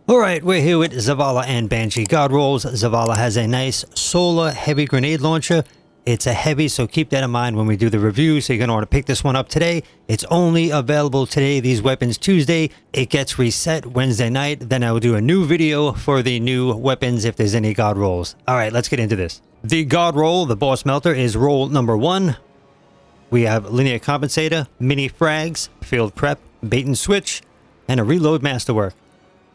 Alright, we're here with Zavala and Banshee God Rolls. Zavala has a nice solar heavy grenade launcher. It's a heavy, so keep that in mind when we do the review. So you're going to want to pick this one up today. It's only available today, these weapons Tuesday. It gets reset Wednesday night. Then I will do a new video for the new weapons if there's any God Rolls. Alright, let's get into this. The God Roll, the boss melter, is roll number 1. We have linear compensator, mini frags, field prep, bait and switch, and a reload masterwork.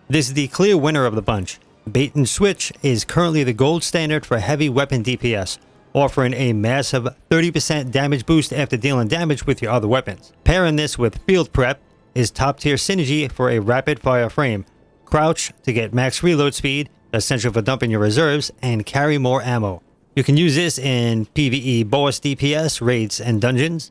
This is the clear winner of the bunch. Bait and switch is currently the gold standard for heavy weapon DPS, offering a massive 30% damage boost after dealing damage with your other weapons. Pairing this with field prep is top tier synergy for a rapid fire frame. Crouch to get max reload speed, essential for dumping your reserves, and carry more ammo. You can use this in PvE boss DPS, raids, and dungeons.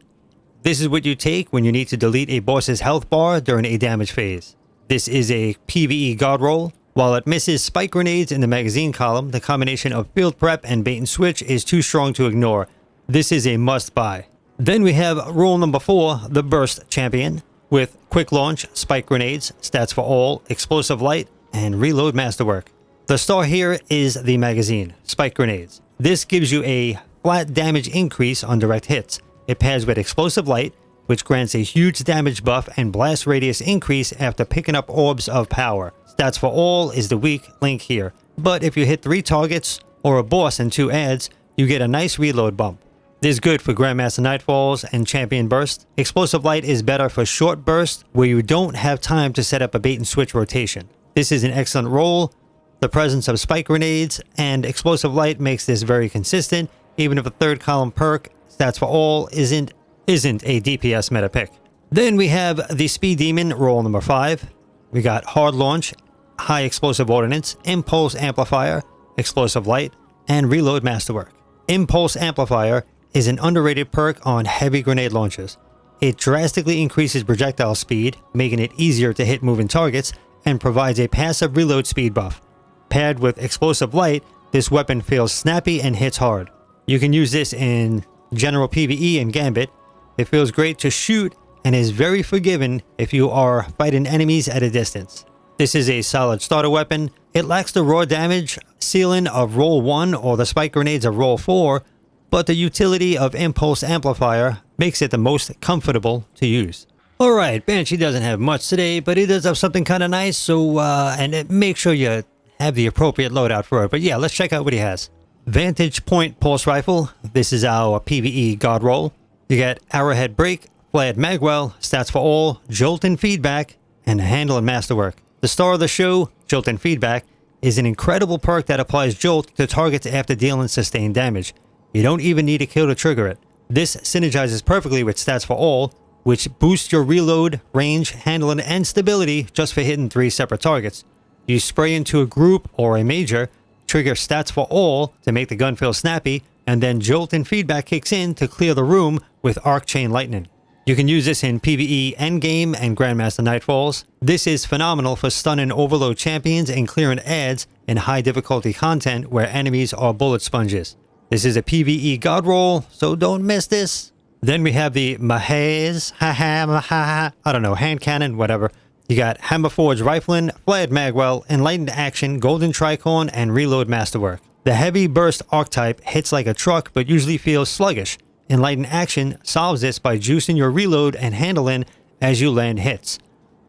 This is what you take when you need to delete a boss's health bar during a damage phase. This is a PvE God Roll. While it misses spike grenades in the magazine column, the combination of field prep and bait and switch is too strong to ignore. This is a must buy. Then we have roll number 4, the Burst Champion, with quick launch, spike grenades, stats for all, explosive light, and reload masterwork. The star here is the magazine, spike grenades. This gives you a flat damage increase on direct hits. It pairs with explosive light, which grants a huge damage buff and blast radius increase after picking up orbs of power. Stats for all is the weak link here, but if you hit 3 targets or a boss in 2 adds, you get a nice reload bump. This is good for Grandmaster Nightfalls and Champion Burst. Explosive light is better for short bursts where you don't have time to set up a bait and switch rotation. This is an excellent roll. The presence of spike grenades and explosive light makes this very consistent, even if a third column perk, stats for all, isn't a DPS meta pick. Then we have the Speed Demon, roll number 5. We got Hard Launch, High Explosive Ordnance, Impulse Amplifier, Explosive Light, and Reload Masterwork. Impulse Amplifier is an underrated perk on heavy grenade launches. It drastically increases projectile speed, making it easier to hit moving targets, and provides a passive reload speed buff. Paired with Explosive Light, this weapon feels snappy and hits hard. You can use this in general PvE and Gambit. It feels great to shoot and is very forgiving if you are fighting enemies at a distance. This is a solid starter weapon. It lacks the raw damage ceiling of roll 1 or the spike grenades of roll 4, but the utility of Impulse Amplifier makes it the most comfortable to use. Alright, Banshee doesn't have much today, but he does have something kind of nice, so make sure you have the appropriate loadout for it. But yeah, let's check out what he has. Vantage Point Pulse Rifle. This is our PvE God Roll. You get Arrowhead Break, Flared Magwell, stats for all, Jolt and Feedback, and a Handle and Masterwork. The star of the show, Jolt and Feedback, is an incredible perk that applies Jolt to targets after dealing sustained damage. You don't even need a kill to trigger it. This synergizes perfectly with stats for all, which boosts your reload, range, handling, and stability just for hitting 3 separate targets. You spray into a group or a major, trigger stats for all to make the gun feel snappy, and then Jolt and Feedback kicks in to clear the room with Arc Chain Lightning. You can use this in PvE Endgame and Grandmaster Nightfalls. This is phenomenal for stunning overload champions and clearing adds in high difficulty content where enemies are bullet sponges. This is a PvE God Roll, so don't miss this. Then we have the Maahes, hand cannon, whatever. You got Hammerforged Rifling, Flared Magwell, Enlightened Action, Golden Tricorn, and Reload Masterwork. The heavy burst archetype hits like a truck but usually feels sluggish. Enlightened Action solves this by juicing your reload and handling as you land hits.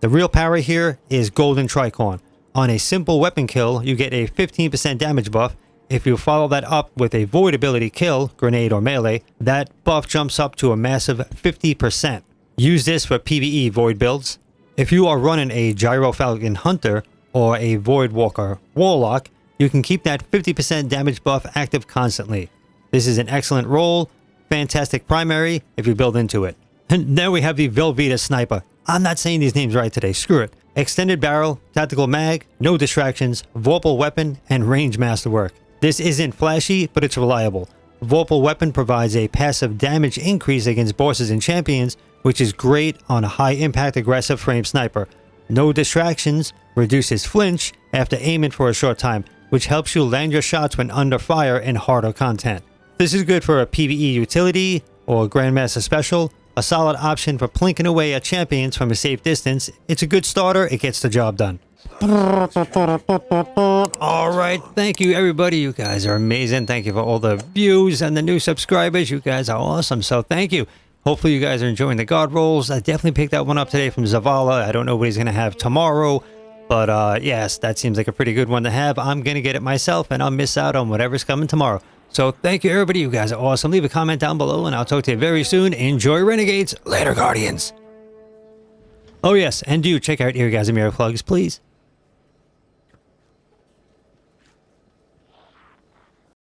The real power here is Golden Tricorn. On a simple weapon kill, you get a 15% damage buff. If you follow that up with a void ability kill, grenade or melee, that buff jumps up to a massive 50%. Use this for PvE void builds. If you are running a Gyro Falcon Hunter or a Void Walker Warlock, you can keep that 50% damage buff active constantly. This is an excellent roll, fantastic primary if you build into it. And then we have the Veleda Sniper. I'm not saying these names right today, screw it. Extended barrel, tactical mag, no distractions, Vorpal weapon, and range masterwork. This isn't flashy, but it's reliable. Vorpal weapon provides a passive damage increase against bosses and champions, which is great on a high-impact aggressive frame sniper. No distractions, reduces flinch after aiming for a short time, which helps you land your shots when under fire in harder content. This is good for a PvE utility or Grandmaster Special, a solid option for plinking away at champions from a safe distance. It's a good starter, it gets the job done. All right, thank you everybody. You guys are amazing. Thank you for all the views and the new subscribers. You guys are awesome. So thank you. Hopefully you guys are enjoying the God Rolls. I definitely picked that one up today from Zavala. I don't know what he's going to have tomorrow. But yes, that seems like a pretty good one to have. I'm going to get it myself and I'll miss out on whatever's coming tomorrow. So thank you everybody. You guys are awesome. Leave a comment down below and I'll talk to you very soon. Enjoy Renegades. Later, Guardians. Oh yes, and do check out Eargasm Earplugs, please.